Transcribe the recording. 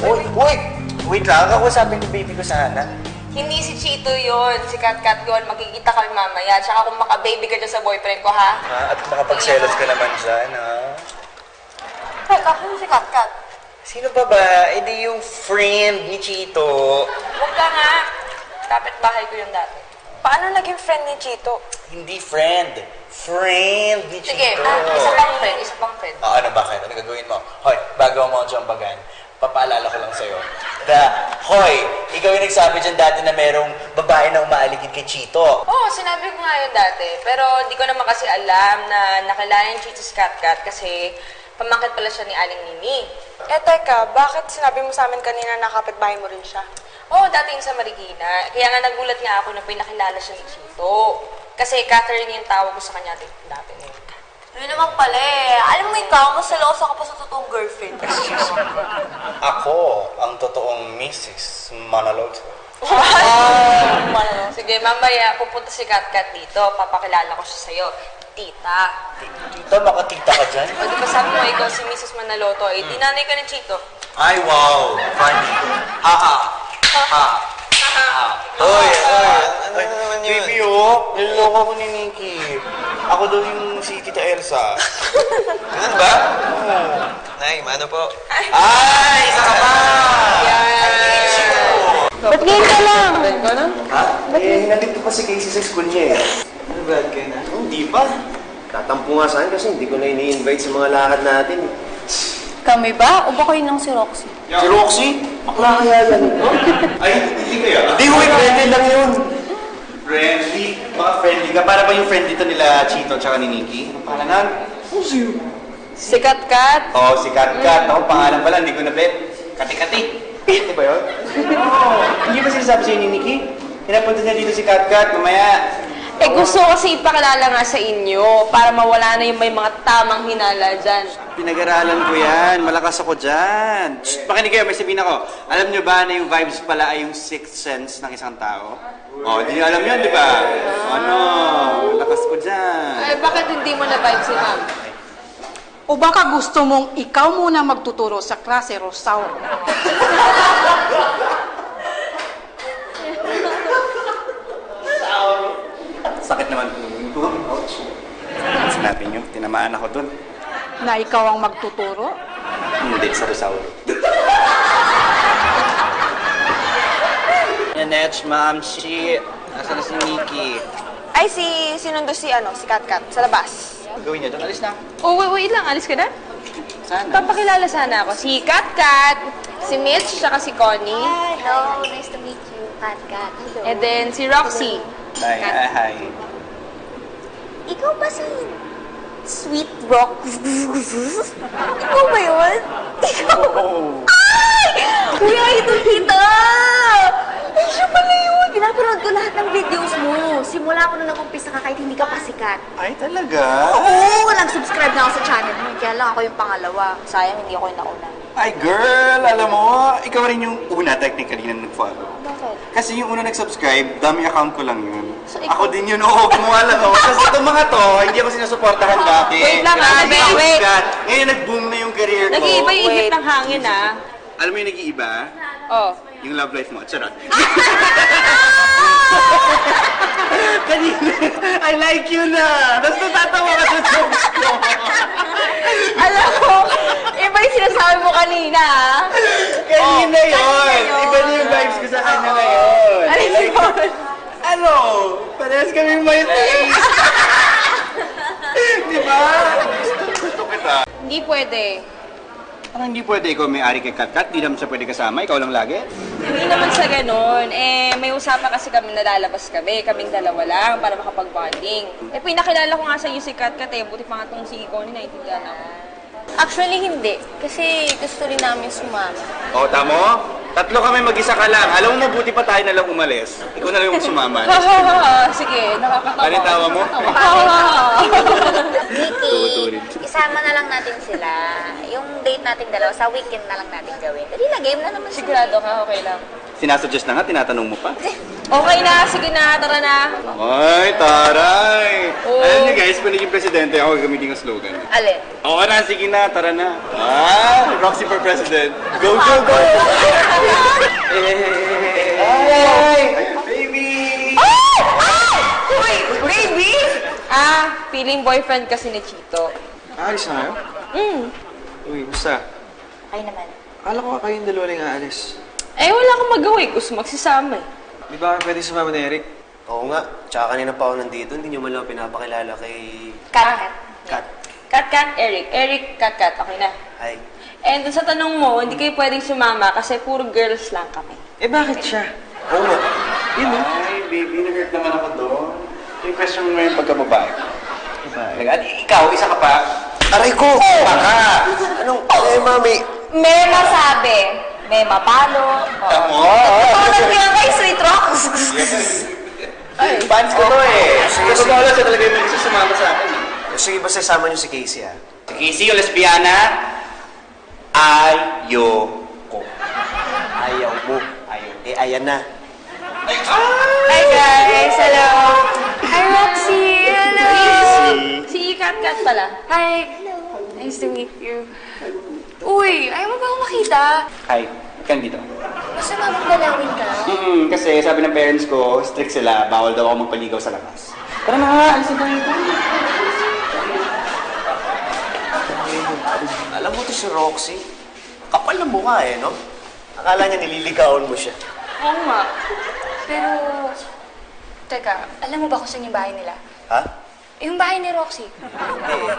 Uy! Wait lang, kakusapin yung baby ko sana. Hindi si Chito yun. Si Kat yun. Magkikita kami mamaya. Tsaka kung maka-baby ka dyan sa boyfriend ko, ha? At makapagselos ka naman dyan, ha? Teka, ano si Kat? Sino ba ba? Eh di yung friend ni Chito. Huwag ka nga. Kapit-bahay ko yung dati. Paano naging friend ni Chito? Hindi friend. Friend ni Chito. Sige, isa pang friend. Ano bakit? Ano gagawin mo? Hoy, bago mo ang bagan, papaalala ko lang sa'yo. Hoy, ikaw yung nagsabi dyan dati na merong babae na umaaligid kay Chito. Oo, sinabi ko nga yun dati. Pero di ko naman kasi alam na nakilala yung Chito si Kat kasi pamangkit pala siya ni Aling Nini. Eh, teka, bakit sinabi mo sa amin kanina na kapitbahay mo rin siya? Oo, dati yung sa Marikina. Kaya nga nagulat nga ako na pinakilala siya ni Chito. Kasi Catherine yung tawag ko sa kanya dati na yun. Yun naman pala eh. Alam mo ikaw, mas salosa ka pa sa totoong girlfriend. Ako ang totoong Mrs. Manaloto. Sige, mamaya pupunta si Kat dito. Papakilala ko siya sa'yo. Tita. Tita, makatita ka dyan? O, di ba sabi mo ikaw si Mrs. Manaloto, eh, dinanay ka ni Chito. Ay, wow! Funny. Oy! Ano naman yun? Baby, niloloko ko ni Nikki. Ako daw yung si Tita Elsa. Ganun ba? Nay, mano po? Ay! Isa ka pa! Ba't ngayon ka lang? Ha? Nandito pa si Casey sa school niya eh. Ano ba kayo na? Hindi pa. Tatampo nga sa akin kasi hindi ko na ini-invite sa mga lakad natin. Kami ba? O ba kayo ng si Roxy? Si Roxy? Bakla kaya yan. Ay, hindi kaya? Hindi, huy, friendly lang yun. Friendly? Mga friendly ka? Para ba yung friend dito nila Chito tsaka ni Nikki? Anong pangalan? Si Kat? Oo, si Kat. Ako, pangalan pala, hindi ko na bet. Kati-kati. Ito ba yun? Oo. Hindi ba sinasabi sa'yo ni Nikki? Pinapunta niya dito si Kat, mamaya. Eh, gusto kasi ipakilala nga sa inyo para mawala na yung may mga tamang hinala dyan. Pinag-aralan ko yan. Malakas ako dyan. Shh, makinig kayo, may sabihin ako. Alam nyo ba na yung vibes pala ay yung sixth sense ng isang tao? Oh, di nyo alam yun, di ba? Ano? Malakas ko dyan. Eh, bakit hindi mo na-vibe si ma'am? O baka gusto mong ikaw muna magtuturo sa klase, Rosaur? Sakit naman po. Ouch. Sinabi nyo, tinamaan ako dun. Na ikaw ang magtuturo? Hindi, sa Rosauro. Nenech, ma'am, Nasaan na si Nikki? Ay, sinundo si Kat sa labas. Gawin niya doon, alis na. Oh, wait lang. Alis ka na? Sana. Papakilala sana ako. Si Kat, si Mitch, saka si Connie. Hello, nice to meet you, Kat. Hello. And then si Roxy. Hi. Ikaw ba si Sweet Rock? Ikaw ba yun? Ikaw? Oh. Ay! Kuya, ito kita! Ay, siya pala yun! Pinapanood ko lahat ng videos mo. Simula ko na nag-umpisa ka kahit hindi ka pa sikat. Ay, talaga? Oo, nag-subscribe na ako sa channel mo. Kaya lang ako yung pangalawa. Sayang, hindi ako yung nauna. Ay, girl, alam mo, ikaw rin yung una technically na nag-follow. Bakit? Kasi yung una nag-subscribe, dami account ko lang yun. So, ikaw- Ako din yun, oo, gumawa lang ako. Kasi itong mga to, hindi ako sinusuportahan dati. Wait lang, Kailangan wait. mag-sikat. Ngayon, nag-boom na yung career ko. Nag-iiba yung hit ng hangin, ah. Alam mo yung nag-iiba? Oh. Yung love life mo. Charot. Kanina, I like you na. Tapos natatawa ka sa jokes ko. Alam ko, iba yung sinasabi mo kanina, ah. Kanina yun. Iba na yung vibes ko sa kanya ngayon. Ano yun? Ano? Parehas kami may taste. Di ba? Gusto kita. Hindi pwede. Parang hindi pwede ikaw may-ari kay Kat. Di naman siya pwede kasama. Ikaw lang lagi. Hindi naman sa ganun. Eh, may usapan kasi kami na lalabas kami. Kaming dalawa lang para makapag-bonding. Eh, pinakilala ko nga sa iyo si Kat eh. Buti pa nga itong si Connie, naiintindihan ako. Actually, hindi. Kasi gusto rin namin sumama. O, tamo? Tatlo kami mag-isa ka lang. Alam mo, mabuti pa tayo na lang umalis. Ikaw na lang yung sumama. Sige, nakakatawa. Ano yung tawa mo? Nikki, isama na lang natin sila. Yung date nating dalawa, sa weekend na lang natin gawin. Dali na, game na naman sila. Sigurado ka, okay lang. Sinasuggest na nga, tinatanong mo pa. Okay na, sige na, tara na. Ay, taray! Oo. Alam niyo guys, kung naging presidente ako, gamitin ang slogan. Alin? Oo na, sige na, tara na. Roxy for president. Go, go, go! Ay! Baby! Uy, baby! Feeling boyfriend kasi ni Chito. Aalis na kayo? Uy, basta. Okay naman. Akala ko kayong dalawa lang aalis. Wala akong magawa eh. Gusto magsisama eh. Di ba pwede sumama ni Eric? Oo nga. Tsaka kanina pa ako nandito, hindi nyo man lang pinapakilala kay... Kat. Kat, Eric. Eric, Kat. Okay na. Ay. And dun sa tanong mo, hindi kayo pwedeng sumama kasi puro girls lang kami. Bakit siya? Oo nga. Yun o. Ay, baby, nag-hurt naman ako doon. Yung question mo yung pagkababae. At ikaw, isa ka pa. Aray ko! Baka! Anong... mami. May masabi. May mapalo. Tulad ko yan kay Sweet Rocks. Ay, fans ko to eh. Sige, totoo lang siya talaga yung gusto sumama sa akin. Sige, basta sama nyo si Casey, ha? Si Casey, yung lesbiana, ayoko. Ayaw mo. Ayaw. Ayan na. Hi guys, hello. Hi Roxy, hello. Si Kat pala. Hi. Nice to meet you. Uy, ayaw mo ba akong makita? Hi, kan dito. Gusto mo magdalawin ka? Kasi sabi ng parents ko, strict sila, bawal daw ako magpaligaw sa labas. Tara na nga, alis na tayo. Alam mo to si Roxy? Kapal ng mukha eh, no? Akala niya nililigawan mo siya. Oo nga. Pero, teka, alam mo ba kung saan yung bahay nila? Ha? Yung bahay ni Roxy. Eh,